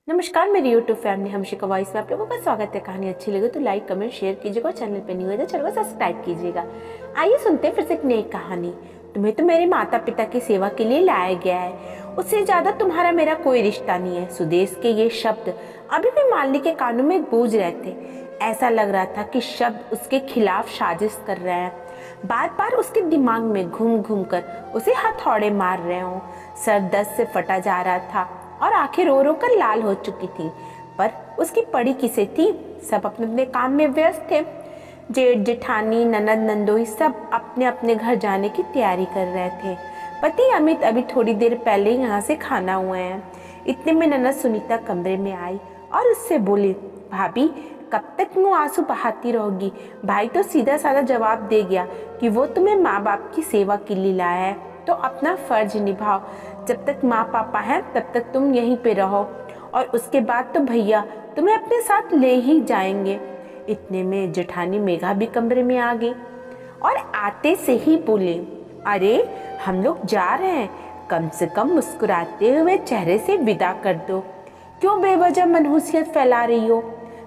नमस्कार मेरी YouTube family हमशिका voice में आप लोगों का स्वागत है। कहानी अच्छी लगे तो लाइक कमेंट शेयर कीजिएगा और चैनल पे न्यू है तो चैनल को सब्सक्राइब कीजिएगा। आइए सुनते हैं फिर से एक नई कहानी। तुम्हें तो मेरे माता पिता की सेवा के लिए लाया गया है, उससे ज्यादा तुम्हारा मेरा कोई रिश्ता नहीं है। सुदेश के ये शब्द अभी भी मालिनी के कानों में गूंज रहे थे। ऐसा लग रहा था कि शब्द उसके खिलाफ साजिश कर रहे हैं, बार बार उसके दिमाग में घूम घूम कर उसे हथौड़े मार रहे हों। सर दर्द से फटा जा रहा था और आंखें रो रो कर लाल हो चुकी थी, पर उसकी पड़ी किसे थी। सब अपने अपने काम में व्यस्त थे। जेठ जेठानी ननद नंदोई सब अपने अपने घर जाने की तैयारी कर रहे थे। पति अमित अभी थोड़ी देर पहले ही यहाँ से खाना हुए हैं। इतने में ननद सुनीता कमरे में आई और उससे बोली, भाभी कब तक यूँ आंसू बहाती रहोगी। भाई तो सीधा साधा जवाब दे गया कि वो तुम्हें माँ बाप की सेवा के लिए लाया है, तो अपना फर्ज निभाओ। जब तक माँ पापा हैं तब तक तुम यहीं पे रहो, और उसके बाद तो भैया तुम्हें अपने साथ ले ही जाएंगे। इतने में जेठानी मेघा भी कमरे में आ गई और आते से ही बोले, अरे हम लोग जा रहे हैं, कम से कम मुस्कुराते हुए चेहरे से विदा कर दो। क्यों बेवजह मनहूसियत फैला रही हो।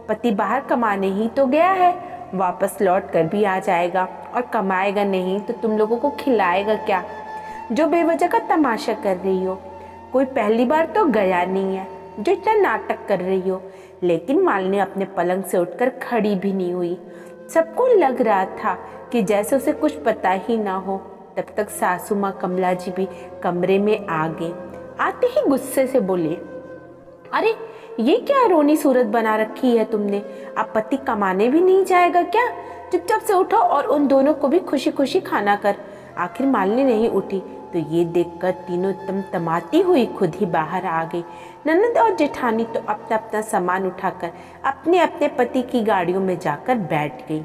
पति बाहर कमाने ही तो गया है, वापस लौट कर भी आ जाएगा, और कमाएगा नहीं तो तुम लोगों को खिलाएगा क्या, जो बेवजह का तमाशा कर रही हो। कोई पहली बार तो गया नहीं है जो इतना नाटक कर रही हो। लेकिन मालिनी अपने पलंग से उठकर खड़ी भी नहीं हुई। सबको लग रहा था कि जैसे उसे कुछ पता ही ना हो। तब तक सासू माँ कमला जी भी कमरे में आ गए। आते ही गुस्से से बोले, अरे ये क्या रोनी सूरत बना रखी है तुमने। अब पति कमाने भी नहीं जाएगा क्या। चुपचाप से उठो और उन दोनों को भी खुशी खुशी खाना कर। आखिर मालिनी नहीं उठी तो ये देखकर तीनों तमाती हुई खुद ही बाहर आ गई। ननद और जेठानी तो अपना अपना सामान उठाकर अपने अपने पति की गाड़ियों में जाकर बैठ गई।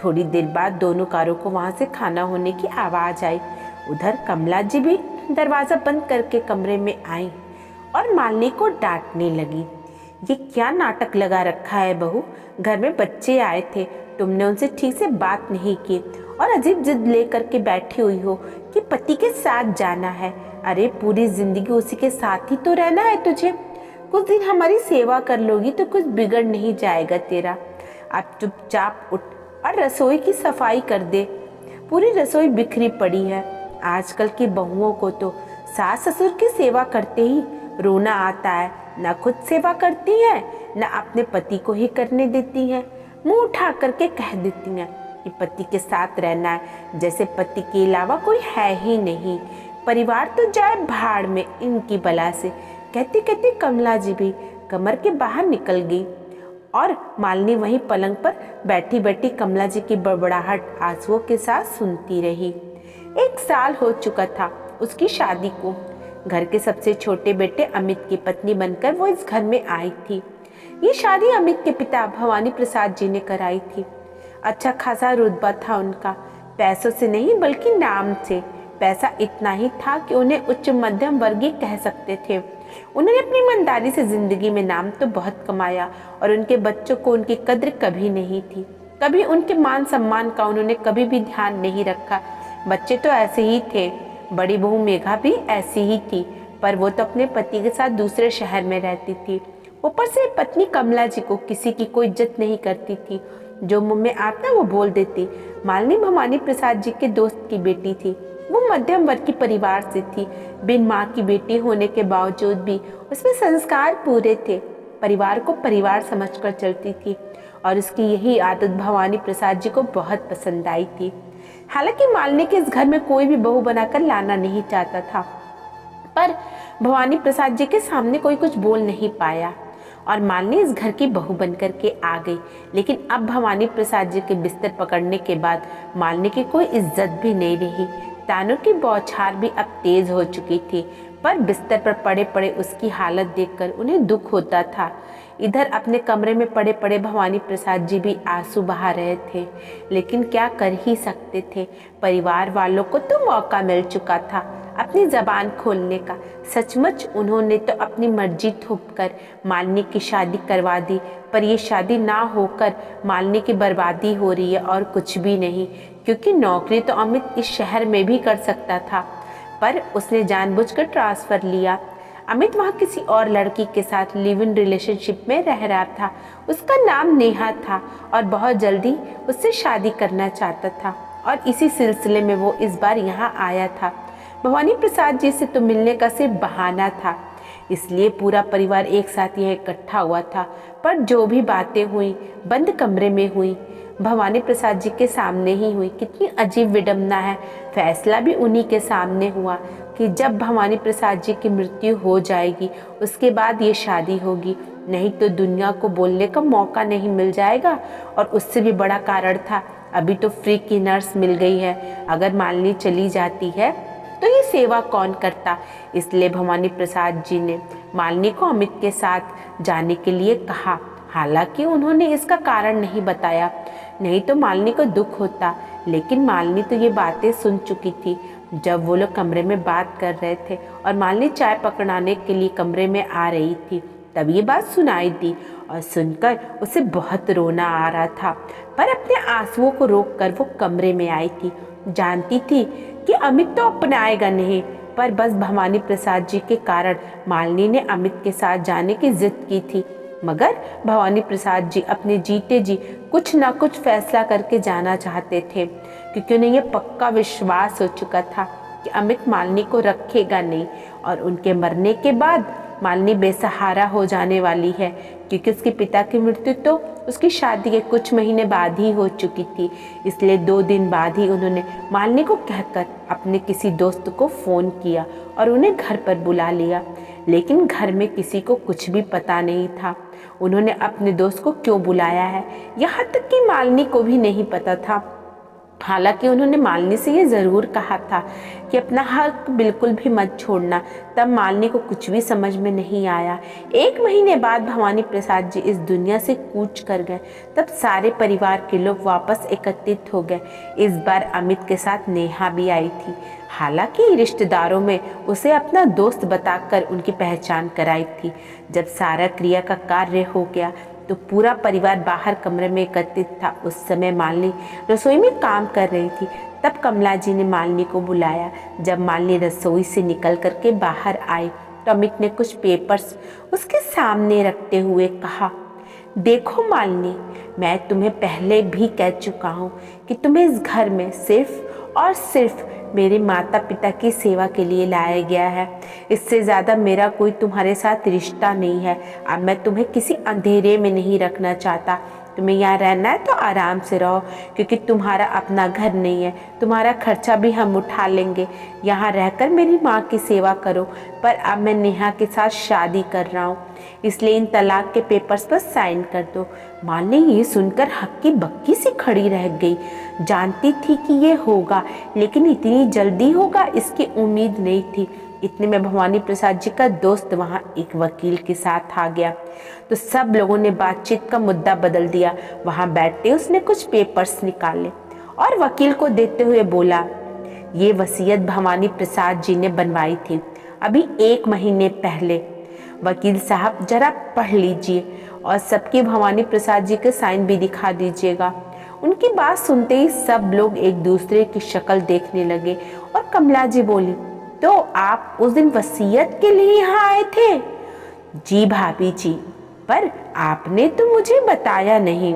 थोड़ी देर बाद दोनों कारों को वहां से खाना होने की आवाज आई। उधर कमला जी भी दरवाजा बंद करके कमरे में आई और मालिनी को डांटने लगी। ये क्या नाटक लगा रखा है बहू। घर में बच्चे आए थे, तुमने उनसे ठीक से बात नहीं की और अजीब जिद लेकर के बैठी हुई हो कि पति के साथ जाना है। अरे पूरी जिंदगी उसी के साथ ही तो रहना है तुझे। कुछ दिन हमारी सेवा कर लोगी तो कुछ बिगड़ नहीं जाएगा तेरा। अब चुपचाप उठ और रसोई की सफाई कर दे। पूरी रसोई बिखरी पड़ी है। आजकल की बहुओं को तो सास ससुर की सेवा करते ही रोना आता है। ना खुद सेवा करती है, ना अपने पति को ही करने देती है। मुंह उठा करके कह देती हैं कि पति के साथ रहना है, जैसे पति के अलावा कोई है ही नहीं। परिवार तो जाए भाड़ में इनकी बला से। कहते कहते कमला जी भी कमर के बाहर निकल गई और मालिनी वहीं पलंग पर बैठी बैठी कमला जी की बड़बड़ाहट आंसुओं के साथ सुनती रही। 1 साल हो चुका था उसकी शादी को। घर के सबसे छोटे बेटे अमित की पत्नी बनकर वो इस घर में आई थी। ये शादी अमित के पिता भवानी प्रसाद जी ने कराई थी। अच्छा खासा रुतबा था उनका, पैसों से नहीं बल्कि नाम से। पैसा इतना ही था कि उन्हें उच्च मध्यम वर्गीय कह सकते थे। उन्होंने अपनी ईमानदारी से जिंदगी में नाम तो बहुत कमाया, और उनके बच्चों को उनकी कद्र कभी नहीं थी। कभी उनके मान सम्मान का उन्होंने कभी भी ध्यान नहीं रखा। बच्चे तो ऐसे ही थे। बड़ी बहू मेघा भी ऐसी ही थी, पर वो तो अपने पति के साथ दूसरे शहर में रहती थी। ऊपर से पत्नी कमला जी को किसी की कोई इज्जत नहीं करती थी। जो मुंह में आता वो बोल देती। मालिनी भवानी प्रसाद जी के दोस्त की बेटी थी। वो मध्यम वर्ग की परिवार से थी। बिन माँ की बेटी होने के बावजूद भी उसमें संस्कार पूरे थे। परिवार को परिवार समझकर चलती थी, और उसकी यही आदत भवानी प्रसाद जी को बहुत पसंद आई थी। हालांकि मालिनी के इस घर में कोई भी बहू बनाकर लाना नहीं चाहता था, पर भवानी प्रसाद जी के सामने कोई कुछ बोल नहीं पाया और मालिनी इस घर की बहू बनकर के आ गई। लेकिन अब भवानी प्रसाद जी के बिस्तर पकड़ने के बाद मालिनी की कोई इज्जत भी नहीं रही। तानों की बौछार भी अब तेज हो चुकी थी, पर बिस्तर पर पड़े पड़े उसकी हालत देखकर उन्हें दुख होता था। इधर अपने कमरे में पड़े पड़े भवानी प्रसाद जी भी आंसू बहा रहे थे, लेकिन क्या कर ही सकते थे। परिवार वालों को तो मौका मिल चुका था अपनी जबान खोलने का। सचमुच उन्होंने तो अपनी मर्जी थोपकर मालिनी की शादी करवा दी, पर यह शादी ना होकर मालिनी की बर्बादी हो रही है और कुछ भी नहीं। क्योंकि नौकरी तो अमित इस शहर में भी कर सकता था, पर उसने जानबूझकर ट्रांसफर लिया। अमित वहाँ किसी और लड़की के साथ लिव इन रिलेशनशिप में रह रहा था। उसका नाम नेहा था और बहुत जल्दी उससे शादी करना चाहता था और इसी सिलसिले में वो इस बार यहाँ आया था। भवानी प्रसाद जी से तो मिलने का सिर्फ बहाना था, इसलिए पूरा परिवार एक साथ यह इकट्ठा हुआ था। पर जो भी बातें हुई बंद कमरे में हुई, भवानी प्रसाद जी के सामने ही हुई। कितनी अजीब विडंबना है, फैसला भी उन्हीं के सामने हुआ कि जब भवानी प्रसाद जी की मृत्यु हो जाएगी उसके बाद ये शादी होगी, नहीं तो दुनिया को बोलने का मौका नहीं मिल जाएगा। और उससे भी बड़ा कारण था, अभी तो फ्री की नर्स मिल गई है, अगर मालिनी चली जाती है तो ये सेवा कौन करता। इसलिए भवानी प्रसाद जी ने मालिनी को अमित के साथ जाने के लिए कहा। हालांकि उन्होंने इसका कारण नहीं बताया, नहीं तो मालिनी को दुख होता। लेकिन मालिनी तो ये बातें सुन चुकी थी जब वो लोग कमरे में बात कर रहे थे और मालिनी चाय पकड़ाने के लिए कमरे में आ रही थी, तब ये बात सुनाई दी और सुनकर उसे बहुत रोना आ रहा था। पर अपने आंसुओं को रोककर वो कमरे में आई थी। जानती थी कि अमित तो अपनाएगा नहीं, पर बस भवानी प्रसाद जी के कारण मालिनी ने अमित के साथ जाने की जिद की थी। मगर भवानी प्रसाद जी अपने जीते जी कुछ ना कुछ फैसला करके जाना चाहते थे, क्योंकि उन्हें यह पक्का विश्वास हो चुका था कि अमित मालिनी को रखेगा नहीं और उनके मरने के बाद मालिनी बेसहारा हो जाने वाली है, क्योंकि उसके पिता की मृत्यु तो उसकी शादी के कुछ महीने बाद ही हो चुकी थी। इसलिए 2 दिन बाद ही उन्होंने मालिनी को कहकर अपने किसी दोस्त को फ़ोन किया और उन्हें घर पर बुला लिया। लेकिन घर में किसी को कुछ भी पता नहीं था उन्होंने अपने दोस्त को क्यों बुलाया है, यहाँ तक कि मालिनी को भी नहीं पता था। हालांकि उन्होंने मालिनी से ये ज़रूर कहा था कि अपना हक बिल्कुल भी मत छोड़ना, तब मालिनी को कुछ भी समझ में नहीं आया। 1 महीने बाद भवानी प्रसाद जी इस दुनिया से कूच कर गए, तब सारे परिवार के लोग वापस एकत्रित हो गए। इस बार अमित के साथ नेहा भी आई थी। हालांकि रिश्तेदारों में उसे अपना दोस्त बताकर उनकी पहचान कराई थी। जब सारा क्रिया का कार्य हो गया तो पूरा परिवार बाहर कमरे में एकत्रित था। उस समय मालिनी रसोई में काम कर रही थी। तब कमला जी ने मालिनी को बुलाया। जब मालिनी रसोई से निकल करके बाहर आई तो अमित ने कुछ पेपर्स उसके सामने रखते हुए कहा, देखो मालिनी, मैं तुम्हें पहले भी कह चुका हूँ कि तुम्हें इस घर में सिर्फ और सिर्फ मेरे माता पिता की सेवा के लिए लाया गया है। इससे ज़्यादा मेरा कोई तुम्हारे साथ रिश्ता नहीं है। अब मैं तुम्हें किसी अंधेरे में नहीं रखना चाहता। तुम्हें यहाँ रहना है तो आराम से रहो, क्योंकि तुम्हारा अपना घर नहीं है। तुम्हारा खर्चा भी हम उठा लेंगे। यहाँ रहकर मेरी माँ की सेवा करो। पर अब मैं नेहा के साथ शादी कर रहा हूँ, इसलिए इन तलाक के पेपर्स पर साइन कर दो। मालिनी ये सुनकर हक्की बक्की सी खड़ी रह गई। जानती थी कि ये होगा, लेकिन इतनी जल्दी होगा इसकी उम्मीद नहीं थी। इतने में भवानी प्रसाद जी का दोस्त वहाँ एक वकील के साथ आ गया, तो सब लोगों ने बातचीत का मुद्दा बदल दिया। वहाँ बैठते उसने कुछ पेपर्स निकाले और वकील को देते हुए बोला, ये वसीयत भवानी प्रसाद जी ने बनवाई थी अभी 1 महीने पहले। वकील साहब जरा पढ़ लीजिए और सबके भवानी प्रसाद जी के साइन भी दिखा दीजिएगा। उनकी बात सुनते ही सब लोग एक दूसरे की शक्ल देखने लगे और कमला जी बोली, तो आप उस दिन वसीयत के लिए यहाँ आए थे? जी भाभी जी, पर आपने तो मुझे बताया नहीं।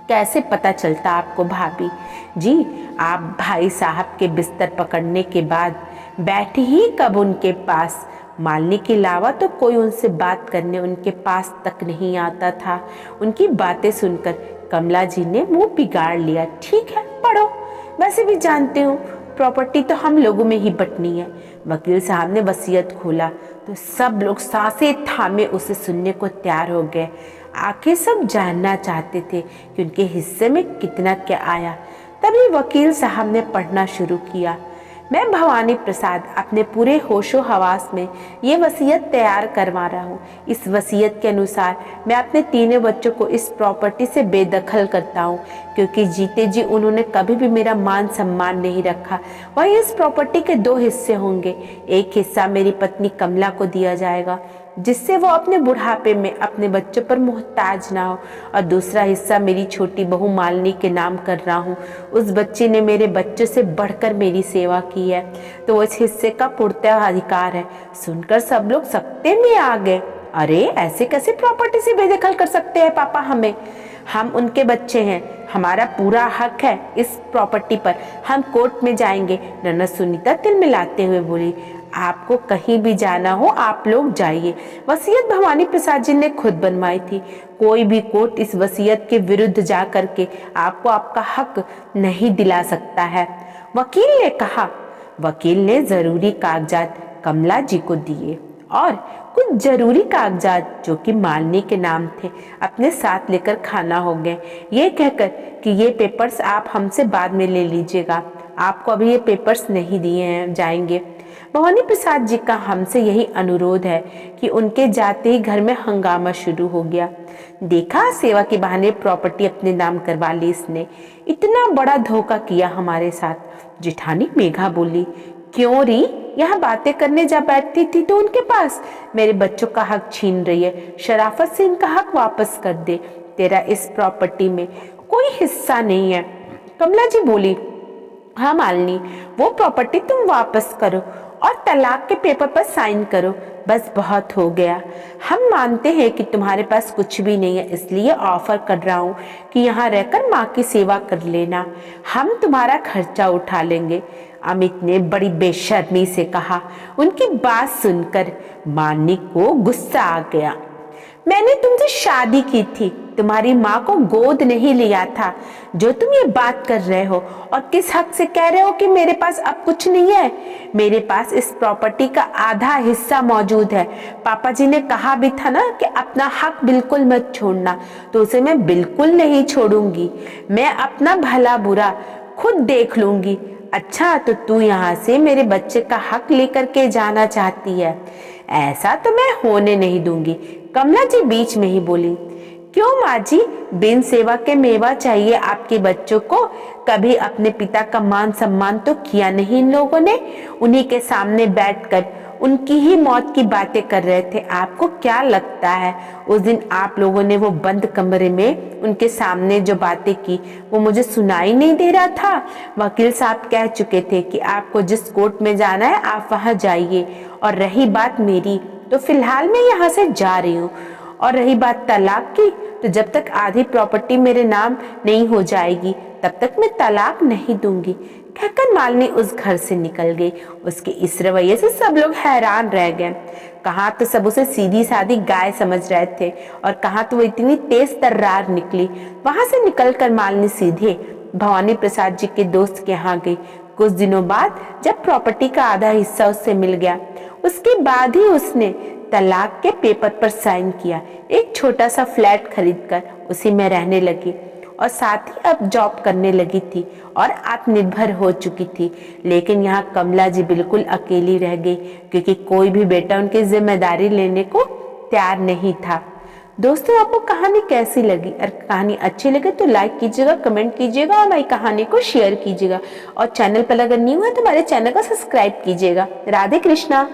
कैसे पता चलता आपको भाभी जी? आप भाई साहब के बिस्तर पकड़ने के बाद बैठी ही कब उनके पास? मालिनी के अलावा तो कोई उनसे बात करने उनके पास तक नहीं आता था। उनकी बातें सुनकर कमला जी ने मुंह बिगाड़ लिया। ठीक है, पढ़ो, वैसे भी जानती हूँ प्रॉपर्टी तो हम लोगों में ही बंटनी है। वकील साहब ने वसीयत खोला तो सब लोग सांसें थामे उसे सुनने को तैयार हो गए। आखिर सब जानना चाहते थे कि उनके हिस्से में कितना क्या आया। तभी वकील साहब ने पढ़ना शुरू किया। मैं भवानी प्रसाद अपने पूरे होशो हवास में ये वसीयत तैयार करवा रहा हूँ। इस वसीयत के अनुसार मैं अपने तीनों बच्चों को इस प्रॉपर्टी से बेदखल करता हूँ, क्योंकि जीते जी उन्होंने कभी भी मेरा मान सम्मान नहीं रखा। वहीं इस प्रॉपर्टी के 2 हिस्से होंगे। एक हिस्सा मेरी पत्नी कमला को दिया जाएगा जिससे वो अपने बुढ़ापे में अपने बच्चों पर मोहताज ना हो, और दूसरा हिस्सा मेरी छोटी बहू मालिनी के नाम कर रहा हूँ। उस बच्ची ने मेरे बच्चों से बढ़कर मेरी सेवा की है, तो इस हिस्से का पूर्णतः अधिकार है। सुनकर सब लोग सकते में आ गए। अरे ऐसे कैसे प्रॉपर्टी से बेदखल कर सकते हैं पापा हमें? हम उनके बच्चे हैं, हमारा पूरा हक है इस प्रॉपर्टी पर। हम कोर्ट में जाएंगे। नन्हा सुनीता तिलमिलाते हुए बोली, आपको कहीं भी जाना हो आप लोग जाइए। वसीयत भवानी प्रसाद जी ने खुद बनवाई थी। कोई भी कोर्ट इस वसीयत के विरुद्ध जा करके आपको आपका हक नहीं दिला सकता है, वकील ने कहा। वकील ने जरूरी कागजात कमला जी को दिए और कुछ जरूरी कागजात जो कि मालिनी के नाम थे अपने साथ लेकर खाना हो गए, ये कहकर कि ये पेपर्स आप हमसे बाद में ले लीजिएगा, आपको अभी ये पेपर्स नहीं दिए हैं जाएंगे। भवानी प्रसाद जी का हमसे यही अनुरोध है कि उनके जाते ही घर में हंगामा शुरू हो गया। देखा, सेवा के बहाने प्रॉपर्टी अपने नाम करवा ली इसने। इतना बड़ा धोखा किया हमारे साथ। जेठानी मेघा बोली, क्यों री, यहाँ बातें करने जा बैठती थी तो उनके पास मेरे बच्चों का हक छीन रही है। शराफत से इनका हक वापस कर दे, तेरा इस प्रॉपर्टी में कोई हिस्सा नहीं है। कमला जी बोली, हाँ मालिनी, वो प्रॉपर्टी तुम वापस करो और तलाक के पेपर पर साइन करो, बस बहुत हो गया। हम मानते हैं कि तुम्हारे पास कुछ भी नहीं है, इसलिए ऑफर कर रहा हूँ कि यहाँ रहकर माँ की सेवा कर लेना, हम तुम्हारा खर्चा उठा लेंगे। अमित ने बड़ी बेशर्मी से कहा। उनकी बात सुनकर मालिनी को गुस्सा आ गया। मैंने तुमसे शादी की थी, तुम्हारी माँ को गोद नहीं लिया था। जो तुम ये बात कर रहे हो और किस हक से कह रहे हो कि मेरे पास अब कुछ नहीं है? मेरे पास इस प्रॉपर्टी का आधा हिस्सा मौजूद है। पापा जी ने कहा भी था ना कि अपना हक बिल्कुल मत छोड़ना, तो उसे मैं बिल्कुल नहीं छोड़ूंगी। मैं अपना भला बुरा खुद देख लूंगी। अच्छा, तो तू यहाँ से मेरे बच्चे का हक लेकर के जाना चाहती है? ऐसा तो मैं होने नहीं दूंगी। कमला जी बीच में ही बोली, क्यों माँ जी, बिन सेवा के मेवा चाहिए आपके बच्चों को? कभी अपने पिता का मान सम्मान तो किया नहीं इन लोगों ने? उन्हीं के सामने बैठकर उनकी ही मौत की बातें कर रहे थे। आपको क्या लगता है उस दिन आप लोगों ने वो बंद कमरे में उनके सामने जो बातें की वो मुझे सुनाई नहीं दे रहा था? वकील साहब कह चुके थे कि आपको जिस कोर्ट में जाना है आप वहां जाइए। और रही बात मेरी, तो फिलहाल मैं यहाँ से जा रही हूँ। और रही बात तलाक की, तो जब तक आधी प्रॉपर्टी मेरे नाम नहीं हो जाएगी तब तक मैं तलाक नहीं दूंगी। कहकर मालिनी उस घर से निकल गई। उसके इस रवैये से सब लोग हैरान रह गए। कहाँ तो सब उसे सीधी सादी गाय समझ रहे थे और कहाँ तो वो इतनी तेज तर्रार निकली। वहां से निकलकर मालिनी सीधे भवानी प्रसाद जी के दोस्त के यहाँ गई। कुछ दिनों बाद जब प्रॉपर्टी का आधा हिस्सा उससे मिल गया, उसके बाद ही उसने तलाक के पेपर पर साइन किया। एक छोटा सा फ्लैट खरीदकर उसी में रहने लगी और साथ ही अब जॉब करने लगी थी और आत्मनिर्भर हो चुकी थी। लेकिन यहाँ कमला जी बिल्कुल अकेली रह गई, क्योंकि कोई भी बेटा उनकी जिम्मेदारी लेने को तैयार नहीं था। दोस्तों, आपको कहानी कैसी लगी? अगर कहानी अच्छी लगे तो लाइक कीजिएगा, कमेंट कीजिएगा और हमारी कहानी को शेयर कीजिएगा। और चैनल पर अगर न्यू है तो हमारे चैनल को सब्सक्राइब कीजिएगा। राधे कृष्णा।